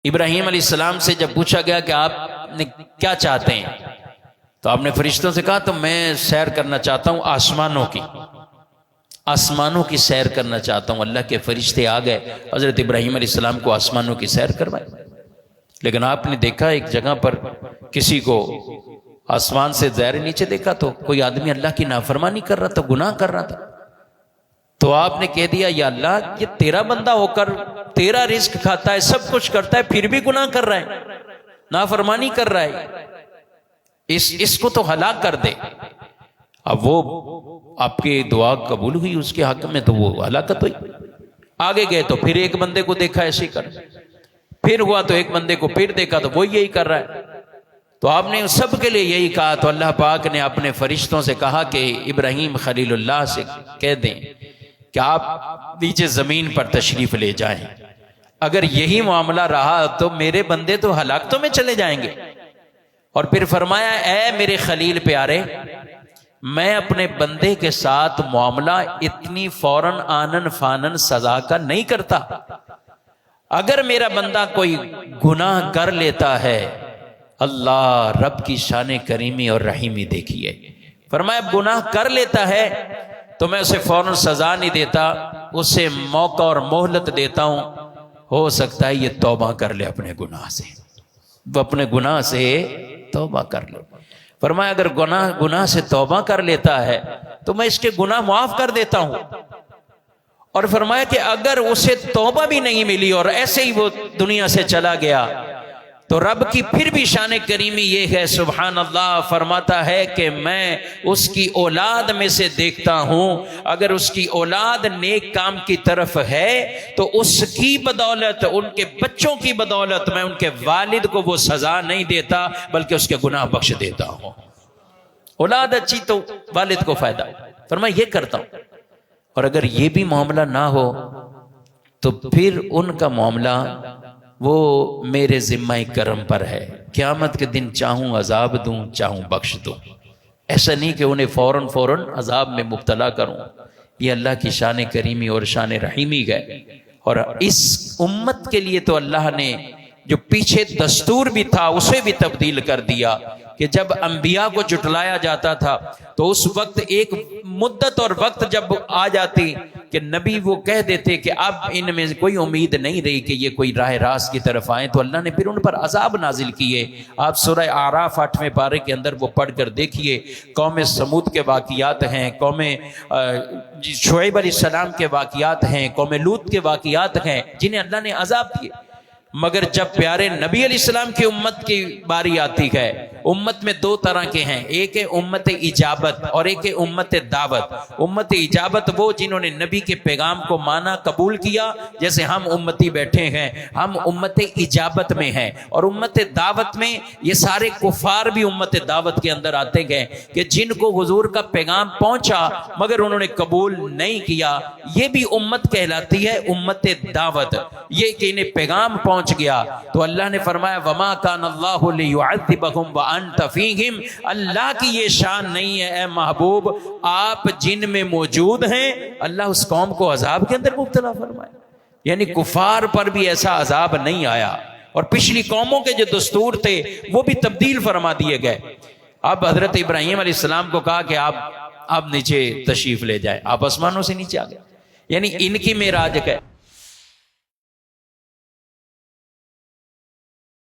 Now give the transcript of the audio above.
ابراہیم علیہ السلام سے جب پوچھا گیا کہ آپ نے کیا چاہتے ہیں تو آپ نے فرشتوں سے کہا تو میں سیر کرنا چاہتا ہوں آسمانوں کی سیر کرنا چاہتا ہوں۔ اللہ کے فرشتے آ گئے، حضرت ابراہیم علیہ السلام کو آسمانوں کی سیر کروائی۔ لیکن آپ نے دیکھا ایک جگہ پر کسی کو آسمان سے زیر نیچے دیکھا تو کوئی آدمی اللہ کی نافرمانی کر رہا تھا، گناہ کر رہا تھا، تو آپ نے کہہ دیا یا اللہ یہ تیرا بندہ ہو کر تیرا رزق کھاتا ہے، سب کچھ کرتا ہے، پھر بھی گناہ کر رہا ہے، نافرمانی کر رہا ہے، اس کو تو ہلاک کر دے۔ اب وہ آپ کی دعا قبول ہوئی اس کے حق میں تو وہ ہلاکت ہوئی۔ آگے گئے تو پھر ایک بندے کو دیکھا ایسے ہی کر، پھر ہوا تو ایک بندے کو پھر دیکھا تو وہ یہی کر رہا ہے، تو آپ نے سب کے لیے یہی کہا تو اللہ پاک نے اپنے فرشتوں سے کہا کہ ابراہیم خلیل اللہ سے کہہ دیں کہ آپ نیچے زمین پر تشریف لے جائیں، اگر یہی معاملہ رہا تو میرے بندے تو ہلاکتوں میں چلے جائیں گے۔ اور پھر فرمایا اے میرے خلیل پیارے، میں اپنے بندے کے ساتھ معاملہ اتنی فوراً آنن فانن سزا کا نہیں کرتا، اگر میرا بندہ کوئی گناہ کر لیتا ہے، اللہ رب کی شان کریمی اور رحیمی دیکھیے، فرمایا گناہ کر لیتا ہے تو میں اسے فوراً سزا نہیں دیتا، اسے موقع اور مہلت دیتا ہوں، ہو سکتا ہے یہ توبہ کر لے اپنے گناہ سے، وہ اپنے گناہ سے توبہ کر لے۔ فرمایا اگر گناہ سے توبہ کر لیتا ہے تو میں اس کے گناہ معاف کر دیتا ہوں، اور فرمایا کہ اگر اسے توبہ بھی نہیں ملی اور ایسے ہی وہ دنیا سے چلا گیا تو رب کی پھر بھی شان کریمی یہ ہے، سبحان اللہ، فرماتا ہے کہ میں اس کی اولاد میں سے دیکھتا ہوں، اگر اس کی اولاد نیک کام کی طرف ہے تو اس کی بدولت، ان کے بچوں کی بدولت میں ان کے والد کو وہ سزا نہیں دیتا بلکہ اس کے گناہ بخش دیتا ہوں۔ اولاد اچھی تو والد کو فائدہ، فرمایا یہ کرتا ہوں، اور اگر یہ بھی معاملہ نہ ہو تو پھر ان کا معاملہ وہ میرے ذمہ کرم پر ہے، قیامت کے دن چاہوں عذاب دوں چاہوں بخش دوں، ایسا نہیں کہ انہیں فوراً عذاب میں مبتلا کروں۔ یہ اللہ کی شان کریمی اور شان رحیمی ہے۔ اور اس امت کے لیے تو اللہ نے جو پیچھے دستور بھی تھا اسے بھی تبدیل کر دیا کہ جب انبیاء کو جھٹلایا جاتا تھا تو اس وقت ایک مدت اور وقت جب آ جاتی کہ نبی وہ کہہ دیتے کہ اب ان میں کوئی امید نہیں رہی کہ یہ کوئی راہ راست کی طرف آئیں، تو اللہ نے پھر ان پر عذاب نازل کیے۔ آپ سورہ اعراف 8ویں پارے کے اندر وہ پڑھ کر دیکھیے، قوم سمود کے واقعات ہیں، قوم شعیب علیہ السلام کے واقعات ہیں، قوم لوط کے واقعات ہیں جنہیں اللہ نے عذاب دیے۔ مگر جب پیارے نبی علیہ السلام کی امت کی باری آتی ہے، امت میں دو طرح کے ہیں، ایک ہے امت اجابت اور ایک ہے امت دعوت۔ امت اجابت وہ جنہوں نے نبی کے پیغام کو مانا، قبول کیا، جیسے ہم امتی بیٹھے ہیں، ہم امت اجابت میں ہیں۔ اور امت دعوت میں یہ سارے کفار بھی امت دعوت کے اندر آتے گئے کہ جن کو حضور کا پیغام پہنچا مگر انہوں نے قبول نہیں کیا، یہ بھی امت کہلاتی ہے امت دعوت۔ یہ کہ انہیں پیغام پہنچ گیا تو اللہ نے فرمایا وما کان اللہ لیعذبہم وانت فیہم، اللہ کی یہ شان نہیں ہے اے محبوب، آپ جن میں موجود ہیں اللہ اس قوم کو عذاب کے اندر مبتلا فرمائے، یعنی کفار پر بھی ایسا عذاب نہیں آیا۔ اور پچھلی قوموں کے جو دستور تھے وہ بھی تبدیل فرما دیے گئے۔ اب حضرت ابراہیم علیہ السلام کو کہا کہ آپ نیچے تشریف لے جائیں، آپ آسمانوں سے نیچے آ گئے، یعنی ان کی معراج ہے۔